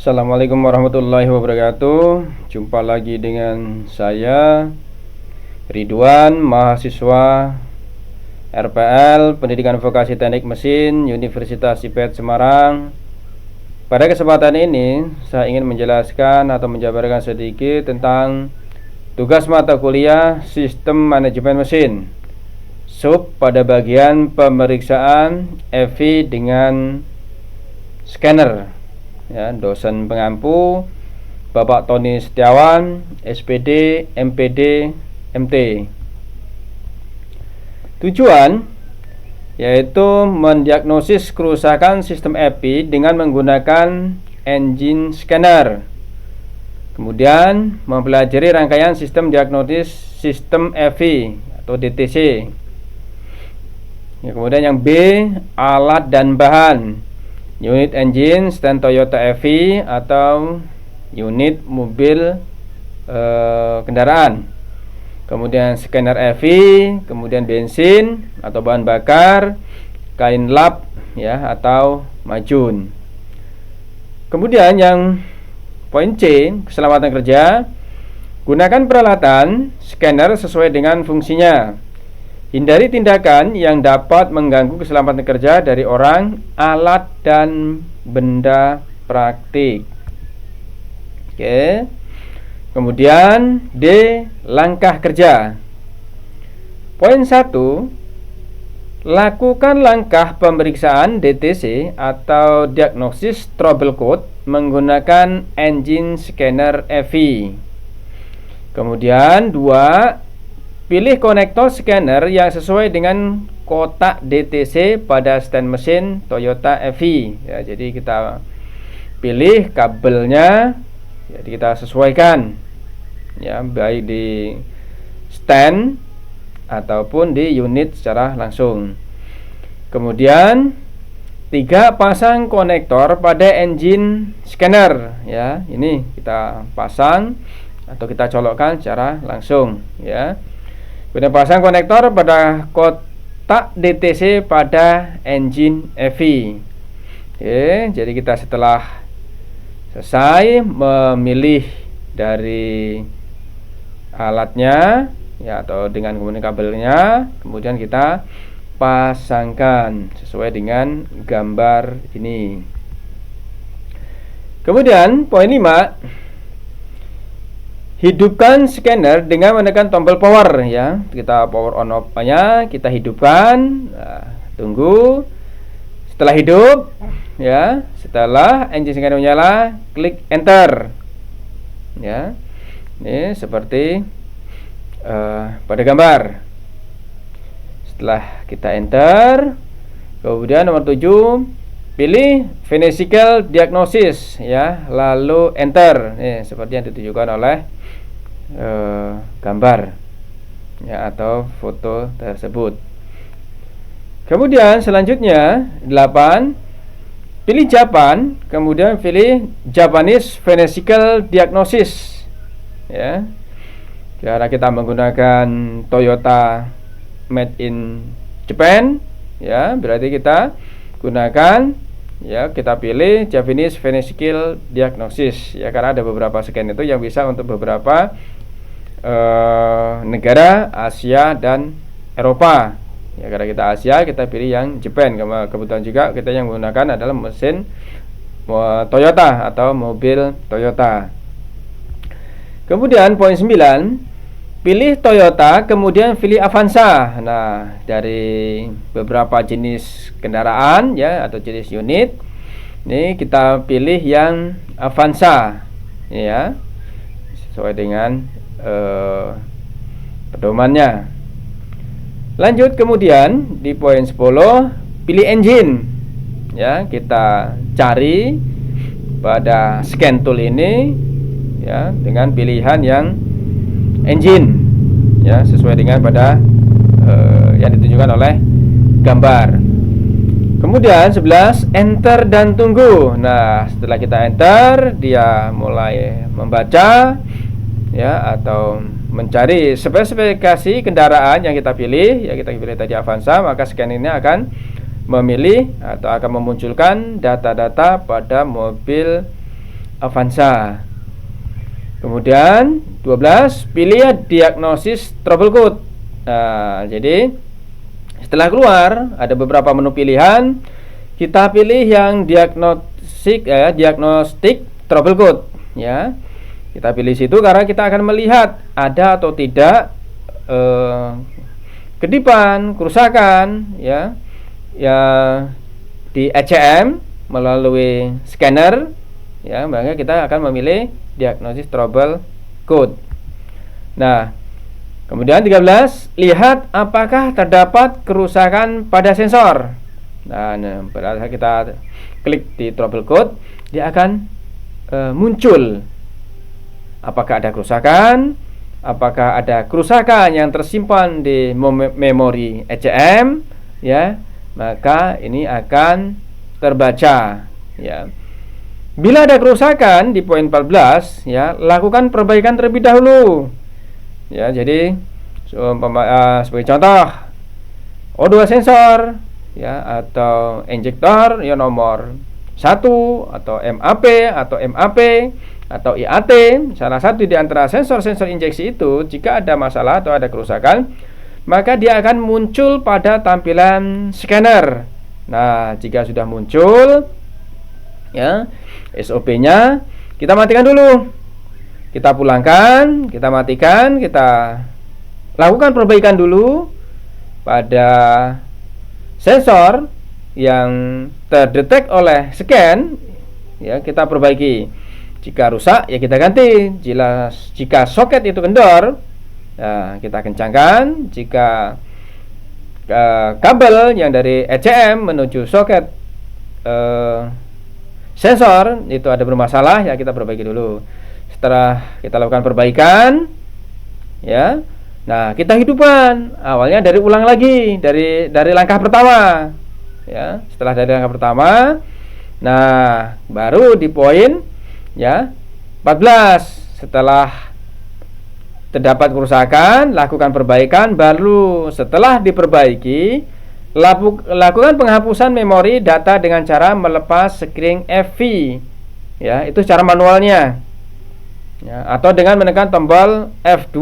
Assalamualaikum warahmatullahi wabarakatuh. Jumpa lagi dengan saya Ridwan, mahasiswa RPL Pendidikan Vokasi Teknik Mesin Universitas IPET Semarang. Pada kesempatan ini saya ingin menjelaskan atau menjabarkan sedikit tentang tugas mata kuliah Sistem Manajemen Mesin sub pada bagian pemeriksaan EVI dengan scanner. Ya, dosen pengampu Bapak Tony Setiawan, SPD, MPD, MT. Tujuan yaitu mendiagnosis kerusakan sistem EVI dengan menggunakan engine scanner. Kemudian mempelajari rangkaian sistem diagnosis sistem EVI atau DTC. Ya, kemudian yang B, alat dan bahan. Unit engine stand Toyota EVI atau unit mobil kendaraan. Kemudian scanner EVI, kemudian bensin atau bahan bakar, kain lap ya atau majun. Kemudian yang poin C, keselamatan kerja. Gunakan peralatan scanner sesuai dengan fungsinya. Hindari tindakan yang dapat mengganggu keselamatan kerja dari orang, alat, dan benda praktik. Oke. Kemudian D, langkah kerja. Poin 1, lakukan langkah pemeriksaan DTC atau diagnosis trouble code menggunakan engine scanner EVI. Kemudian 2, pilih konektor scanner yang sesuai dengan kotak DTC pada stand mesin Toyota EVI. Ya, jadi kita pilih kabelnya, jadi kita sesuaikan ya, baik di stand ataupun di unit secara langsung. Kemudian 3, pasang konektor pada engine scanner. Ya, ini kita pasang atau kita colokkan secara langsung ya. Kemudian pasang konektor pada kotak DTC pada engine EVI. Oke, jadi kita setelah selesai memilih dari alatnya ya atau dengan kemudian kabelnya, kemudian kita pasangkan sesuai dengan gambar ini. Kemudian poin 5, hidupkan scanner dengan menekan tombol power ya. Kita power on off-nya kita hidupkan. Nah, tunggu. Setelah hidup ya, setelah engine scanner menyala, klik enter. Ya. Ini seperti pada gambar. Setelah kita enter, kemudian nomor 7, pilih physical diagnosis ya, lalu enter. Nih, seperti yang ditunjukkan oleh gambar ya atau foto tersebut. Kemudian selanjutnya 8, pilih Japan, kemudian pilih Japanese Physical Diagnosis ya. Karena kita menggunakan Toyota made in Japan ya, berarti kita gunakan ya, kita pilih Japanese Physical Diagnosis ya, karena ada beberapa scan itu yang bisa untuk beberapa negara Asia dan Eropa ya. Karena kita Asia, kita pilih yang Japan. Kebetulan juga kita yang menggunakan adalah mesin Toyota atau mobil Toyota. Kemudian poin 9, pilih Toyota, kemudian pilih Avanza. Nah, dari beberapa jenis kendaraan ya atau jenis unit, ini kita pilih yang Avanza ya, sesuai dengan pedomannya. Lanjut, kemudian di poin 10, pilih engine ya. Kita cari pada scan tool ini ya dengan pilihan yang engine ya, sesuai dengan pada yang ditunjukkan oleh gambar. Kemudian 11, enter dan tunggu. Nah, setelah kita enter, dia mulai membaca ya atau mencari spesifikasi kendaraan yang kita pilih. Ya, kita pilih tadi Avanza, maka scan ini akan memilih atau akan memunculkan data-data pada mobil Avanza. Kemudian 12, pilih diagnosis trouble code. Nah, jadi setelah keluar ada beberapa menu pilihan, kita pilih yang diagnostik trouble code ya. Kita pilih situ karena kita akan melihat ada atau tidak kedipan, kerusakan ya di ECM melalui scanner ya, maka kita akan memilih diagnosis trouble code. Nah, kemudian 13, lihat apakah terdapat kerusakan pada sensor. Nah, pada saat kita klik di trouble code, dia akan muncul apakah ada kerusakan, apakah ada kerusakan yang tersimpan di memori ECM ya, maka ini akan terbaca ya. Bila ada kerusakan di poin 14 ya, lakukan perbaikan terlebih dahulu. Ya, jadi sebagai contoh O2 sensor ya atau injektor ya nomor 1 atau MAP atau MAP atau IAT, salah satu di antara sensor-sensor injeksi itu jika ada masalah atau ada kerusakan, maka dia akan muncul pada tampilan scanner. Nah, jika sudah muncul ya SOP-nya, kita matikan dulu, kita pulangkan, kita matikan, kita lakukan perbaikan dulu pada sensor yang terdetek oleh scan ya, kita perbaiki. Jika rusak ya kita ganti. Jika soket itu kendor ya, kita kencangkan. Jika kabel yang dari ECM menuju soket sensor itu ada bermasalah ya, kita perbaiki dulu. Setelah kita lakukan perbaikan ya, nah kita hidupkan awalnya dari ulang lagi dari langkah pertama ya. Setelah dari langkah pertama, nah baru di poin ya 14, setelah terdapat kerusakan lakukan perbaikan. Baru setelah diperbaiki lakukan penghapusan memori data dengan cara melepas screen FV ya, itu cara manualnya ya, atau dengan menekan tombol F2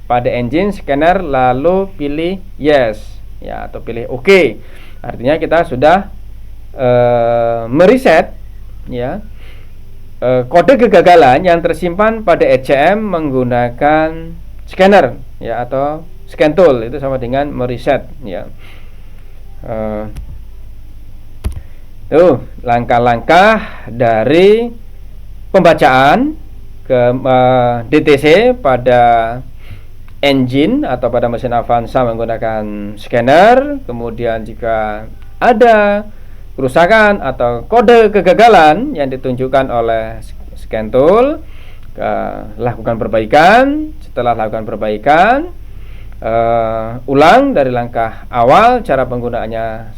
pada engine scanner lalu pilih yes ya, atau pilih OK. Artinya kita sudah mereset ya kode kegagalan yang tersimpan pada ECM menggunakan scanner ya, atau scan tool, itu sama dengan mereset ya. Langkah-langkah dari pembacaan ke DTC pada engine atau pada mesin Avanza menggunakan scanner. Kemudian jika ada kerusakan atau kode kegagalan yang ditunjukkan oleh scan tool, lakukan perbaikan. Setelah lakukan perbaikan, ulang dari langkah awal cara penggunaannya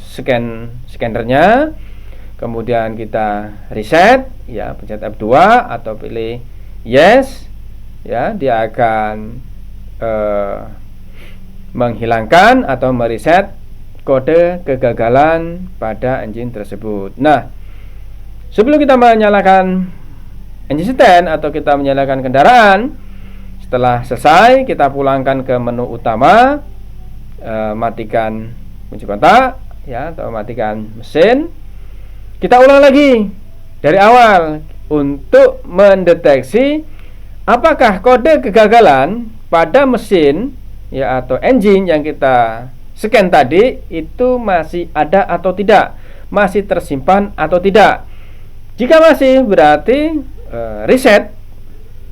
scannernya. Kemudian kita reset ya, pencet F2 atau pilih yes ya, dia akan menghilangkan atau mereset kode kegagalan pada engine tersebut. Nah, sebelum kita menyalakan engine stand atau kita menyalakan kendaraan, setelah selesai kita pulangkan ke menu utama, matikan kunci kontak ya, atau matikan mesin. Kita ulang lagi dari awal untuk mendeteksi apakah kode kegagalan pada mesin ya atau engine yang kita scan tadi itu masih ada atau tidak, masih tersimpan atau tidak. Jika masih, berarti reset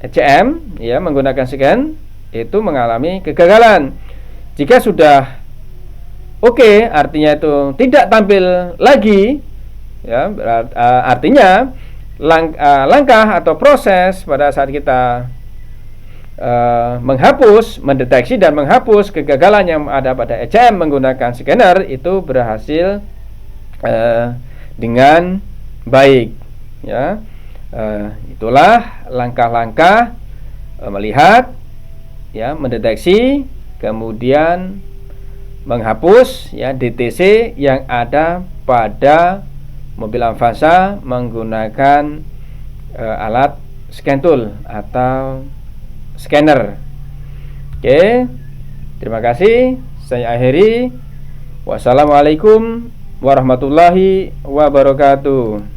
ECM ya menggunakan scan itu mengalami kegagalan. Jika sudah oke, artinya itu tidak tampil lagi ya, artinya langkah atau proses pada saat kita mendeteksi dan menghapus kegagalan yang ada pada ECM menggunakan scanner itu berhasil dengan baik ya. Itulah langkah-langkah melihat ya, mendeteksi kemudian menghapus ya DTC yang ada pada mobil Avanza menggunakan alat scan tool atau scanner. Oke, terima kasih. Saya akhiri. Wassalamualaikum warahmatullahi wabarakatuh.